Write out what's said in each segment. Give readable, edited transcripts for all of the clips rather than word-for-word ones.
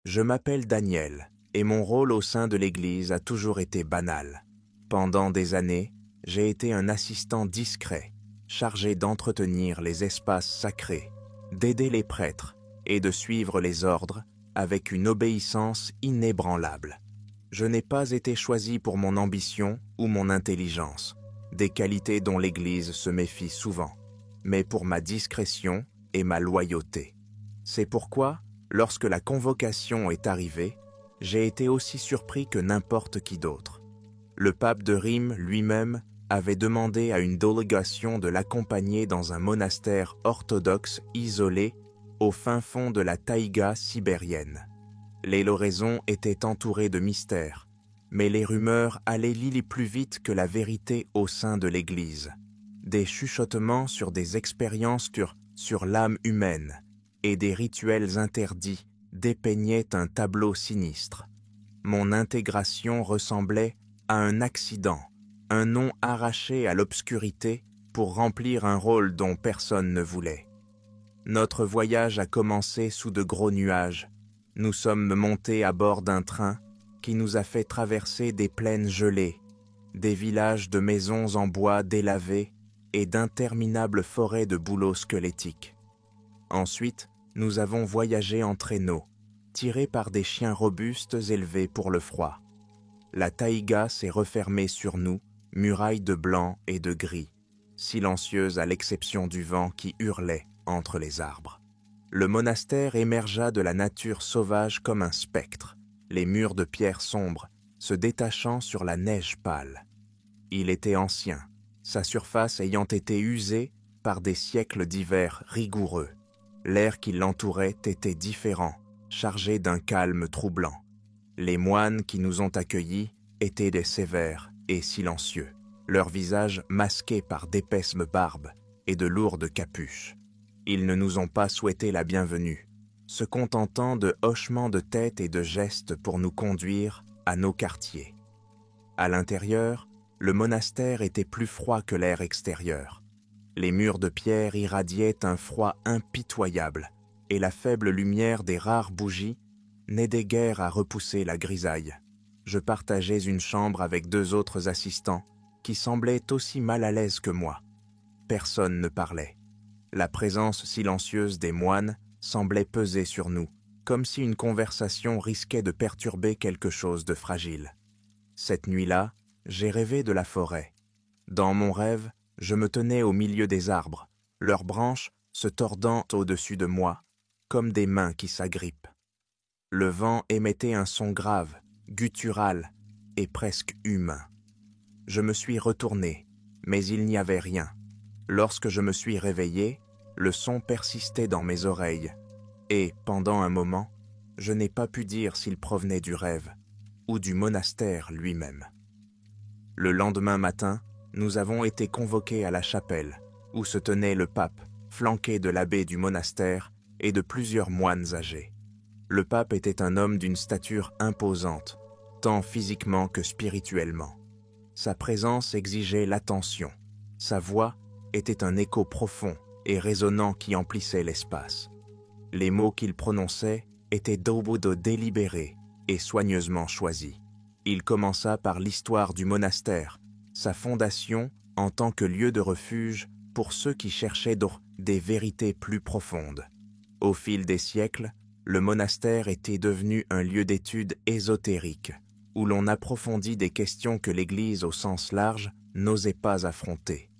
Je m'appelle Daniel, et mon rôle au sein de l'Église a toujours été banal. Pendant des années, j'ai été un assistant discret, chargé d'entretenir les espaces sacrés, d'aider les prêtres et de suivre les ordres avec une obéissance inébranlable. Je n'ai pas été choisi pour mon ambition ou mon intelligence, des qualités dont l'Église se méfie souvent, mais pour ma discrétion et ma loyauté. C'est pourquoi, lorsque la convocation est arrivée, j'ai été aussi surpris que n'importe qui d'autre. Le pape de Rime lui-même avait demandé à une délégation de l'accompagner dans un monastère orthodoxe isolé au fin fond de la taïga sibérienne. Les oraisons étaient entourées de mystères, mais les rumeurs allaient plus vite que la vérité au sein de l'Église. Des chuchotements sur des expériences sur l'âme humaine et des rituels interdits dépeignaient un tableau sinistre. Mon intégration ressemblait à un accident, un nom arraché à l'obscurité pour remplir un rôle dont personne ne voulait. Notre voyage a commencé sous de gros nuages. Nous sommes montés à bord d'un train qui nous a fait traverser des plaines gelées, des villages de maisons en bois délavés et d'interminables forêts de bouleaux squelettiques. Ensuite, nous avons voyagé en traîneau, tirés par des chiens robustes élevés pour le froid. La taïga s'est refermée sur nous, muraille de blanc et de gris, silencieuse à l'exception du vent qui hurlait entre les arbres. Le monastère émergea de la nature sauvage comme un spectre, les murs de pierre sombre se détachant sur la neige pâle. Il était ancien, sa surface ayant été usée par des siècles d'hiver rigoureux. L'air qui l'entourait était différent, chargé d'un calme troublant. Les moines qui nous ont accueillis étaient des sévères et silencieux, leurs visages masqués par d'épaisses barbes et de lourdes capuches. Ils ne nous ont pas souhaité la bienvenue, se contentant de hochements de tête et de gestes pour nous conduire à nos quartiers. À l'intérieur, le monastère était plus froid que l'air extérieur. Les murs de pierre irradiaient un froid impitoyable, et la faible lumière des rares bougies n'aidait guère à repousser la grisaille. Je partageais une chambre avec 2 autres assistants qui semblaient aussi mal à l'aise que moi. Personne ne parlait. La présence silencieuse des moines semblait peser sur nous, comme si une conversation risquait de perturber quelque chose de fragile. Cette nuit-là, j'ai rêvé de la forêt. Dans mon rêve, je me tenais au milieu des arbres, leurs branches se tordant au-dessus de moi, comme des mains qui s'agrippent. Le vent émettait un son grave, guttural et presque humain. Je me suis retourné, mais il n'y avait rien. Lorsque je me suis réveillé, le son persistait dans mes oreilles, et, pendant un moment, je n'ai pas pu dire s'il provenait du rêve ou du monastère lui-même. Le lendemain matin, nous avons été convoqués à la chapelle, où se tenait le pape, flanqué de l'abbé du monastère et de plusieurs moines âgés. Le pape était un homme d'une stature imposante, tant physiquement que spirituellement. Sa présence exigeait l'attention. Sa voix était un écho profond et résonnant qui emplissait l'espace. Les mots qu'il prononçait étaient délibérés et soigneusement choisis. Il commença par l'histoire du monastère, sa fondation en tant que lieu de refuge pour ceux qui cherchaient des vérités plus profondes. Au fil des siècles, le monastère était devenu un lieu d'étude ésotérique, où l'on approfondit des questions que l'Église au sens large n'osait pas affronter.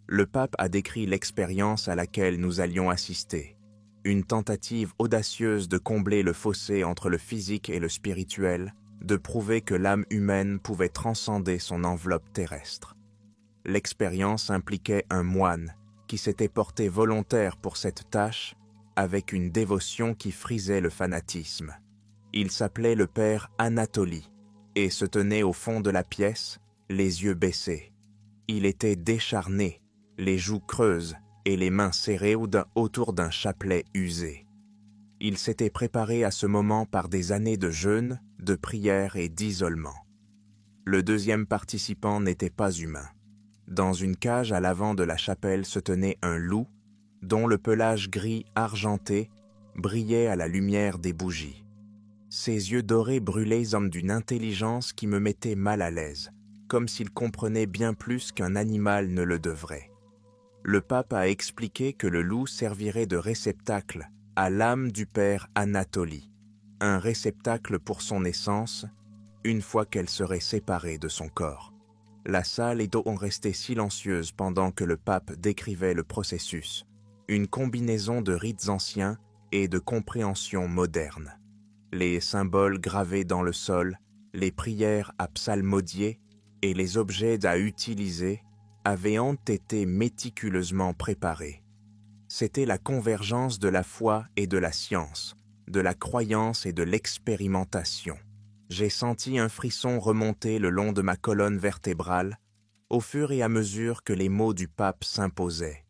Le pape a décrit l'expérience à laquelle nous allions assister, une tentative audacieuse de combler le fossé entre le physique et le spirituel, de prouver que l'âme humaine pouvait transcender son enveloppe terrestre. L'expérience impliquait un moine qui s'était porté volontaire pour cette tâche avec une dévotion qui frisait le fanatisme. Il s'appelait le père Anatolie et se tenait au fond de la pièce, les yeux baissés. Il était décharné, les joues creuses et les mains serrées autour d'un chapelet usé. Il s'était préparé à ce moment par des années de jeûne, de prière et d'isolement. Le deuxième participant n'était pas humain. Dans une cage à l'avant de la chapelle se tenait un loup, dont le pelage gris argenté brillait à la lumière des bougies. Ses yeux dorés brûlés hommes d'une intelligence qui me mettait mal à l'aise, comme s'il comprenait bien plus qu'un animal ne le devrait. Le pape a expliqué que le loup servirait de réceptacle à l'âme du père Anatolie, un réceptacle pour son essence, une fois qu'elle serait séparée de son corps. La salle est donc restée silencieuse pendant que le pape décrivait le processus, une combinaison de rites anciens et de compréhension moderne. Les symboles gravés dans le sol, les prières à psalmodier et les objets à utiliser avaient été méticuleusement préparés. C'était la convergence de la foi et de la science, de la croyance et de l'expérimentation. J'ai senti un frisson remonter le long de ma colonne vertébrale au fur et à mesure que les mots du pape s'imposaient.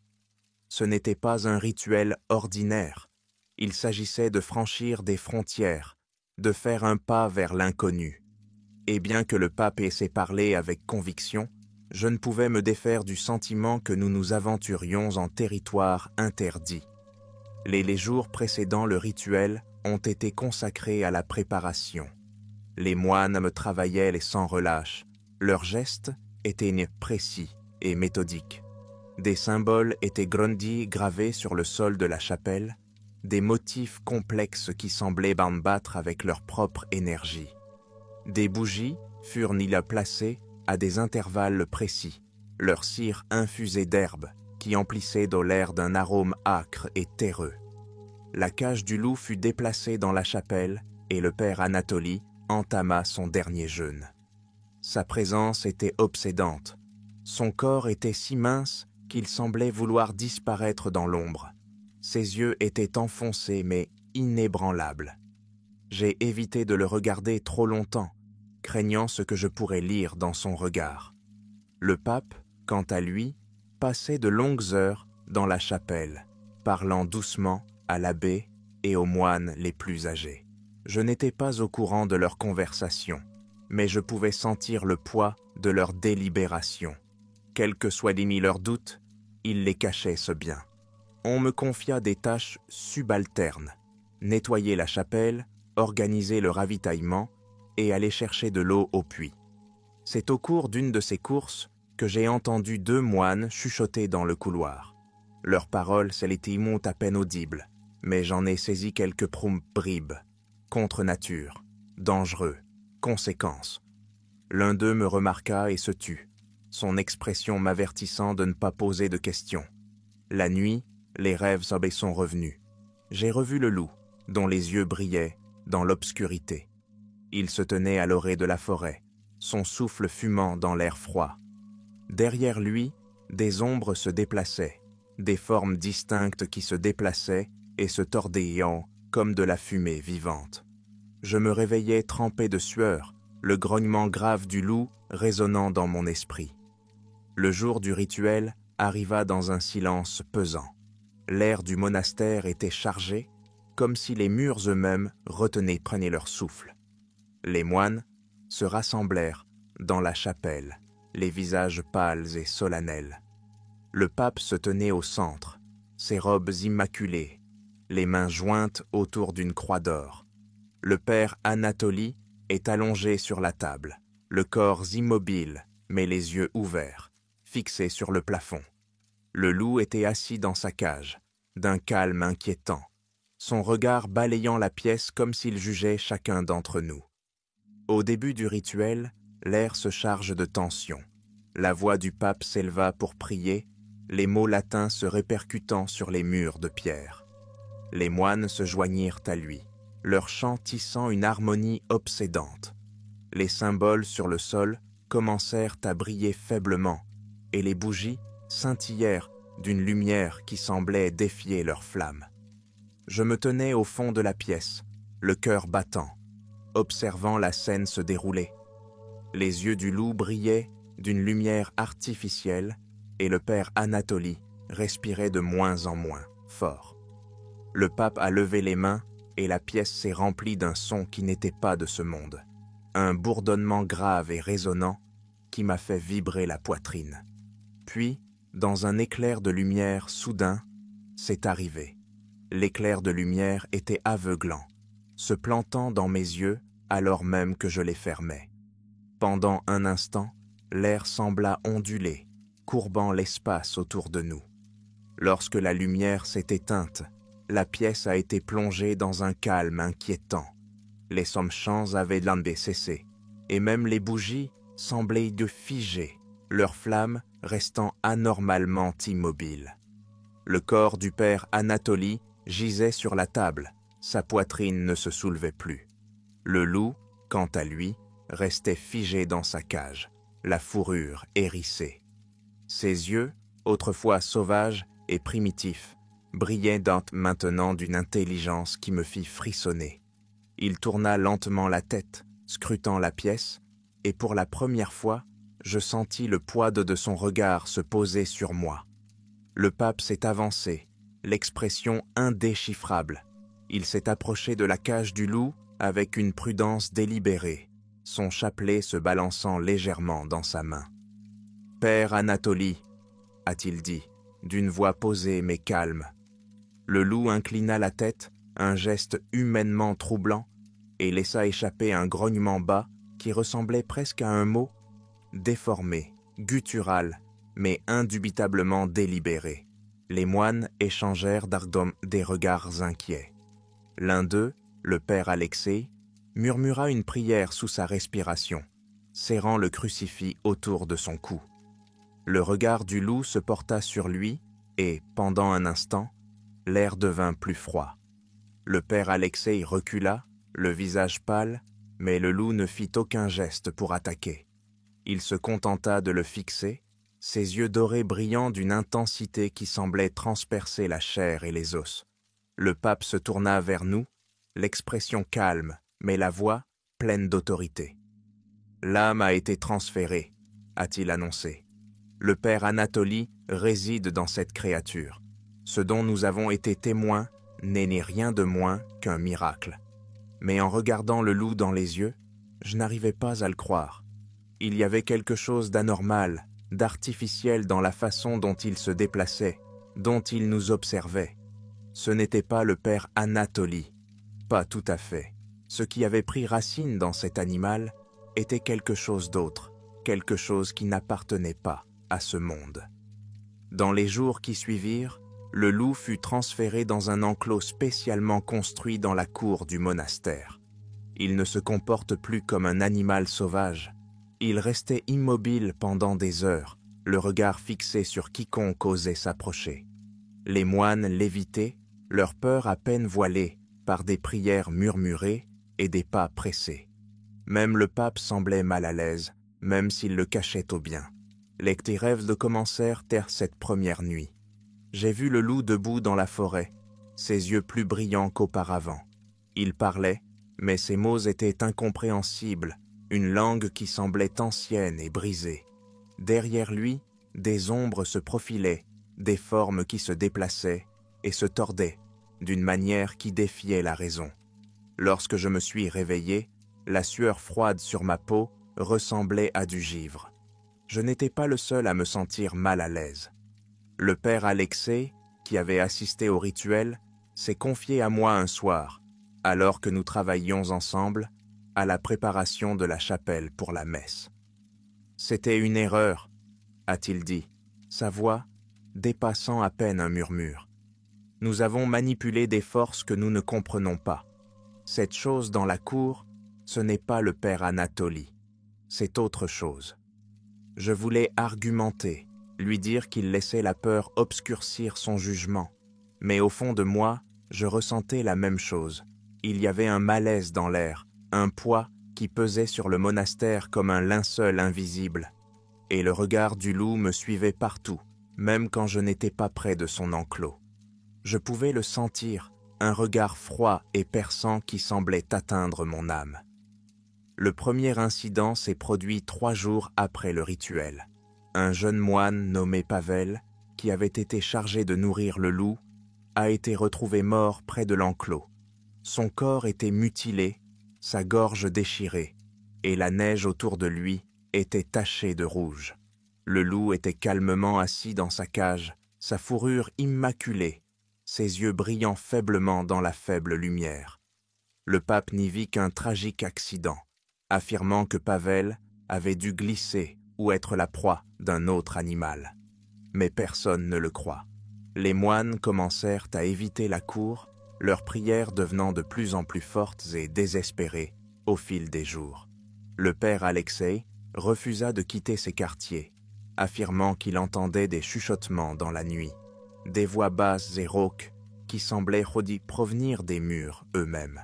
Ce n'était pas un rituel ordinaire. Il s'agissait de franchir des frontières, de faire un pas vers l'inconnu. Et bien que le pape ait parlé avec conviction, je ne pouvais me défaire du sentiment que nous nous aventurions en territoire interdit. Les jours précédant le rituel ont été consacrés à la préparation. Les moines me travaillaient sans relâche. Leurs gestes étaient précis et méthodiques. Des symboles étaient gravés sur le sol de la chapelle, des motifs complexes qui semblaient battre avec leur propre énergie. Des bougies furent placées à des intervalles précis, leur cire infusée d'herbes qui emplissait de l'air d'un arôme âcre et terreux. La cage du loup fut déplacée dans la chapelle et le père Anatolie entama son dernier jeûne. Sa présence était obsédante. Son corps était si mince qu'il semblait vouloir disparaître dans l'ombre. Ses yeux étaient enfoncés mais inébranlables. J'ai évité de le regarder trop longtemps, craignant ce que je pourrais lire dans son regard. Le pape, quant à lui, passait de longues heures dans la chapelle, parlant doucement à l'abbé et aux moines les plus âgés. Je n'étais pas au courant de leur conversation, mais je pouvais sentir le poids de leur délibération. Quels que soient leurs doutes, ils les cachaient ce bien. On me confia des tâches subalternes, nettoyer la chapelle, organiser le ravitaillement et aller chercher de l'eau au puits. C'est au cours d'une de ces courses que j'ai entendu 2 moines chuchoter dans le couloir. Leurs paroles étaient à peine audibles, mais j'en ai saisi quelques bribes. Contre nature, dangereux, conséquences. L'un d'eux me remarqua et se tut, son expression m'avertissant de ne pas poser de questions. La nuit, les rêves sont revenus. J'ai revu le loup, dont les yeux brillaient dans l'obscurité. Il se tenait à l'orée de la forêt, son souffle fumant dans l'air froid. Derrière lui, des ombres se déplaçaient, des formes distinctes qui se déplaçaient et se tordaient comme de la fumée vivante. Je me réveillais trempé de sueur, le grognement grave du loup résonnant dans mon esprit. Le jour du rituel arriva dans un silence pesant. L'air du monastère était chargé, comme si les murs eux-mêmes prenaient leur souffle. Les moines se rassemblèrent dans la chapelle, les visages pâles et solennels. Le pape se tenait au centre, ses robes immaculées, les mains jointes autour d'une croix d'or. Le père Anatolie est allongé sur la table, le corps immobile, mais les yeux ouverts, fixés sur le plafond. Le loup était assis dans sa cage, d'un calme inquiétant, son regard balayant la pièce comme s'il jugeait chacun d'entre nous. Au début du rituel, l'air se charge de tension. La voix du pape s'éleva pour prier, les mots latins se répercutant sur les murs de pierre. Les moines se joignirent à lui, leur chant tissant une harmonie obsédante. Les symboles sur le sol commencèrent à briller faiblement, et les bougies scintillèrent d'une lumière qui semblait défier leur flamme. Je me tenais au fond de la pièce, le cœur battant, observant la scène se dérouler. Les yeux du loup brillaient d'une lumière artificielle, et le père Anatolie respirait de moins en moins fort. Le pape a levé les mains et la pièce s'est remplie d'un son qui n'était pas de ce monde. Un bourdonnement grave et résonnant qui m'a fait vibrer la poitrine. Puis, dans un éclair de lumière soudain, c'est arrivé. L'éclair de lumière était aveuglant. se plantant dans mes yeux alors même que je les fermais. Pendant un instant, l'air sembla onduler, courbant l'espace autour de nous. Lorsque la lumière s'est éteinte, la pièce a été plongée dans un calme inquiétant. Les sommes-champs avaient cessé, et même les bougies semblaient de figer, leurs flammes restant anormalement immobiles. Le corps du père Anatoly gisait sur la table, sa poitrine ne se soulevait plus. Le loup, quant à lui, restait figé dans sa cage, la fourrure hérissée. Ses yeux, autrefois sauvages et primitifs, brillaient maintenant d'une intelligence qui me fit frissonner. Il tourna lentement la tête, scrutant la pièce, et pour la première fois, je sentis le poids de son regard se poser sur moi. Le pape s'est avancé, l'expression indéchiffrable. Il s'est approché de la cage du loup avec une prudence délibérée, son chapelet se balançant légèrement dans sa main. « Père Anatoly », a-t-il dit, d'une voix posée mais calme. Le loup inclina la tête, un geste humainement troublant, et laissa échapper un grognement bas qui ressemblait presque à un mot, déformé, guttural, mais indubitablement délibéré. Les moines échangèrent des regards inquiets. L'un d'eux, le père Alexei, murmura une prière sous sa respiration, serrant le crucifix autour de son cou. Le regard du loup se porta sur lui et, pendant un instant, l'air devint plus froid. Le père Alexei recula, le visage pâle, mais le loup ne fit aucun geste pour attaquer. Il se contenta de le fixer, ses yeux dorés brillant d'une intensité qui semblait transpercer la chair et les os. Le pape se tourna vers nous, l'expression calme, mais la voix pleine d'autorité. « L'âme a été transférée », a-t-il annoncé. « Le père Anatoly réside dans cette créature. Ce dont nous avons été témoins n'est ni rien de moins qu'un miracle. » Mais en regardant le loup dans les yeux, je n'arrivais pas à le croire. Il y avait quelque chose d'anormal, d'artificiel dans la façon dont il se déplaçait, dont il nous observait. Ce n'était pas le père Anatoly, pas tout à fait. Ce qui avait pris racine dans cet animal était quelque chose d'autre, quelque chose qui n'appartenait pas à ce monde. Dans les jours qui suivirent, le loup fut transféré dans un enclos spécialement construit dans la cour du monastère. Il ne se comporte plus comme un animal sauvage. Il restait immobile pendant des heures, le regard fixé sur quiconque osait s'approcher. Les moines l'évitaient, leur peur à peine voilée par des prières murmurées et des pas pressés. Même le pape semblait mal à l'aise, même s'il le cachait au bien. Les petits rêves commencèrent cette première nuit. J'ai vu le loup debout dans la forêt, ses yeux plus brillants qu'auparavant. Il parlait, mais ses mots étaient incompréhensibles, une langue qui semblait ancienne et brisée. Derrière lui, des ombres se profilaient, des formes qui se déplaçaient et se tordaient, d'une manière qui défiait la raison. Lorsque je me suis réveillé, la sueur froide sur ma peau ressemblait à du givre. Je n'étais pas le seul à me sentir mal à l'aise. Le père Alexei, qui avait assisté au rituel, s'est confié à moi un soir, alors que nous travaillions ensemble à la préparation de la chapelle pour la messe. « C'était une erreur », a-t-il dit, sa voix dépassant à peine un murmure. « Nous avons manipulé des forces que nous ne comprenons pas. Cette chose dans la cour, ce n'est pas le père Anatoly, c'est autre chose. Je voulais argumenter, lui dire qu'il laissait la peur obscurcir son jugement, mais au fond de moi, je ressentais la même chose. Il y avait un malaise dans l'air, un poids qui pesait sur le monastère comme un linceul invisible. Et le regard du loup me suivait partout, même quand je n'étais pas près de son enclos. Je pouvais le sentir, un regard froid et perçant qui semblait atteindre mon âme. Le premier incident s'est produit 3 jours après le rituel. Un jeune moine nommé Pavel, qui avait été chargé de nourrir le loup, a été retrouvé mort près de l'enclos. Son corps était mutilé, sa gorge déchirée, et la neige autour de lui était tachée de rouge. Le loup était calmement assis dans sa cage, sa fourrure immaculée, ses yeux brillant faiblement dans la faible lumière. Le pape n'y vit qu'un tragique accident, affirmant que Pavel avait dû glisser ou être la proie d'un autre animal. Mais personne ne le croit. Les moines commencèrent à éviter la cour, leurs prières devenant de plus en plus fortes et désespérées au fil des jours. Le père Alexei refusa de quitter ses quartiers, affirmant qu'il entendait des chuchotements dans la nuit, des voix basses et rauques qui semblaient provenir des murs eux-mêmes.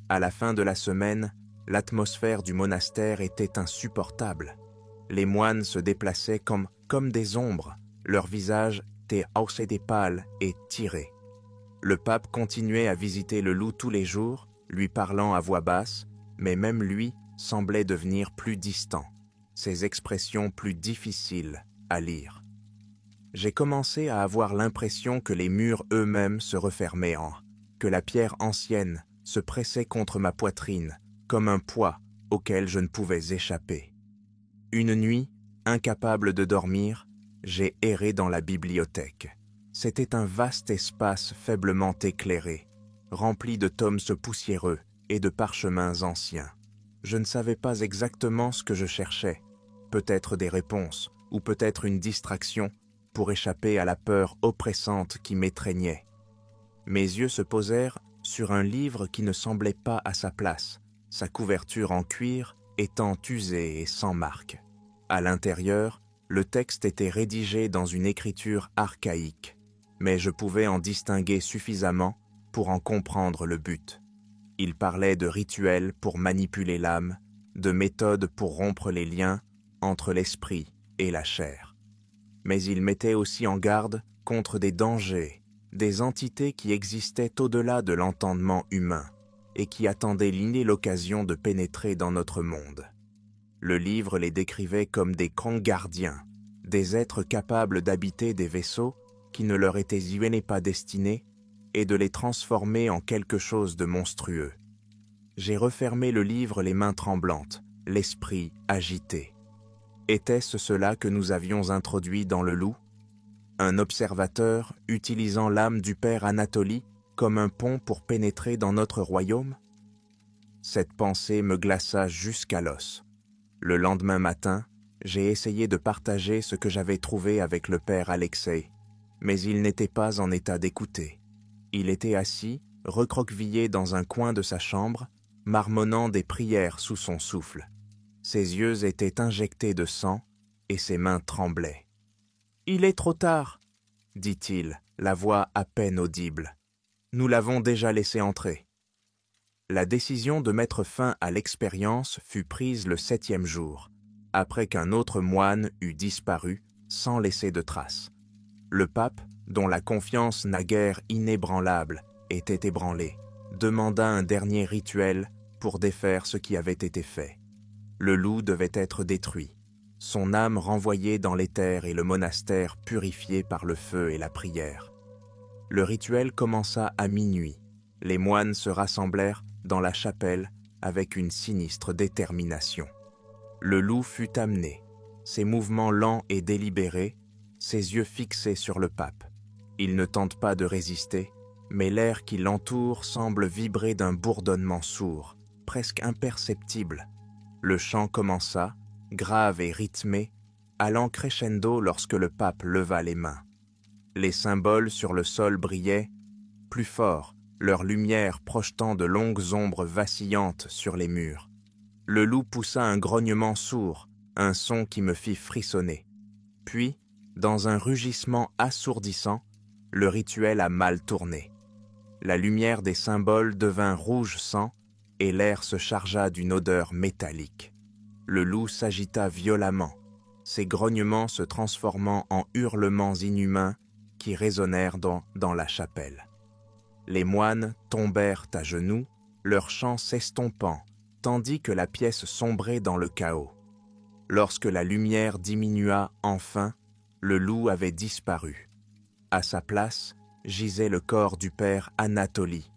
À la fin de la semaine, l'atmosphère du monastère était insupportable. Les moines se déplaçaient comme des ombres, leurs visages étaient haussés pâles et tirés. Le pape continuait à visiter le loup tous les jours, lui parlant à voix basse, mais même lui semblait devenir plus distant, ses expressions plus difficiles à lire. J'ai commencé à avoir l'impression que les murs eux-mêmes se refermaient que la pierre ancienne se pressait contre ma poitrine, comme un poids auquel je ne pouvais échapper. Une nuit, incapable de dormir, j'ai erré dans la bibliothèque. C'était un vaste espace faiblement éclairé, rempli de tomes poussiéreux et de parchemins anciens. Je ne savais pas exactement ce que je cherchais, peut-être des réponses ou peut-être une distraction pour échapper à la peur oppressante qui m'étreignait. Mes yeux se posèrent sur un livre qui ne semblait pas à sa place, sa couverture en cuir étant usée et sans marque. À l'intérieur, le texte était rédigé dans une écriture archaïque, mais je pouvais en distinguer suffisamment pour en comprendre le but. Il parlait de rituels pour manipuler l'âme, de méthodes pour rompre les liens entre l'esprit et la chair. Mais il mettait aussi en garde contre des dangers, des entités qui existaient au-delà de l'entendement humain et qui attendaient l'occasion de pénétrer dans notre monde. Le livre les décrivait comme des grands gardiens, des êtres capables d'habiter des vaisseaux qui ne leur étaient pas destinés et de les transformer en quelque chose de monstrueux. J'ai refermé le livre les mains tremblantes, l'esprit agité. Était-ce cela que nous avions introduit dans le loup? Un observateur utilisant l'âme du père Anatolie comme un pont pour pénétrer dans notre royaume? Cette pensée me glaça jusqu'à l'os. Le lendemain matin, j'ai essayé de partager ce que j'avais trouvé avec le père Alexei, mais il n'était pas en état d'écouter. Il était assis, recroquevillé dans un coin de sa chambre, marmonnant des prières sous son souffle. Ses yeux étaient injectés de sang et ses mains tremblaient. « Il est trop tard !» dit-il, la voix à peine audible. « Nous l'avons déjà laissé entrer. » La décision de mettre fin à l'expérience fut prise le 7e jour, après qu'un autre moine eut disparu sans laisser de traces. Le pape, dont la confiance naguère inébranlable était ébranlée, demanda un dernier rituel pour défaire ce qui avait été fait. Le loup devait être détruit, son âme renvoyée dans l'éther et le monastère purifié par le feu et la prière. Le rituel commença à minuit. Les moines se rassemblèrent dans la chapelle avec une sinistre détermination. Le loup fut amené, ses mouvements lents et délibérés, ses yeux fixés sur le pape. Il ne tente pas de résister, mais l'air qui l'entoure semble vibrer d'un bourdonnement sourd, presque imperceptible. Le chant commença, grave et rythmé, allant crescendo lorsque le pape leva les mains. Les symboles sur le sol brillaient, plus fort, leur lumière projetant de longues ombres vacillantes sur les murs. Le loup poussa un grognement sourd, un son qui me fit frissonner. Puis, dans un rugissement assourdissant, le rituel a mal tourné. La lumière des symboles devint rouge sang et l'air se chargea d'une odeur métallique. Le loup s'agita violemment, ses grognements se transformant en hurlements inhumains qui résonnèrent dans la chapelle. Les moines tombèrent à genoux, leur chant s'estompant, tandis que la pièce sombrait dans le chaos. Lorsque la lumière diminua enfin, le loup avait disparu. À sa place, gisait le corps du père Anatolie,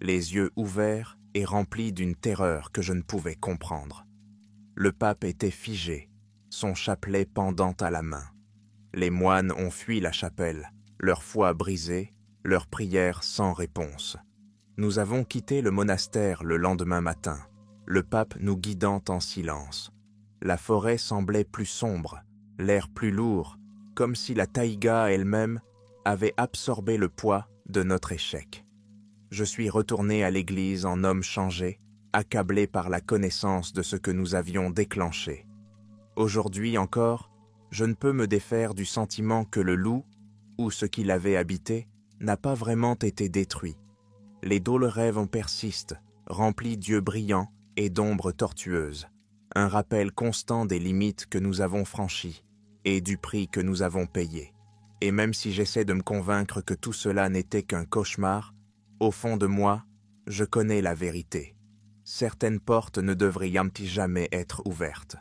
les yeux ouverts et remplis d'une terreur que je ne pouvais comprendre. Le pape était figé, son chapelet pendant à la main. Les moines ont fui la chapelle, leur foi brisée, leurs prières sans réponse. Nous avons quitté le monastère le lendemain matin, le pape nous guidant en silence. La forêt semblait plus sombre, l'air plus lourd, comme si la taïga elle-même avait absorbé le poids de notre échec. Je suis retourné à l'église en homme changé, accablé par la connaissance de ce que nous avions déclenché. Aujourd'hui encore, je ne peux me défaire du sentiment que le loup, ou ce qui l'avait habité, n'a pas vraiment été détruit. Les rêves en persistent, remplis d'yeux brillants et d'ombres tortueuses, un rappel constant des limites que nous avons franchies et du prix que nous avons payé. Et même si j'essaie de me convaincre que tout cela n'était qu'un cauchemar, au fond de moi, je connais la vérité. Certaines portes ne devraient jamais être ouvertes.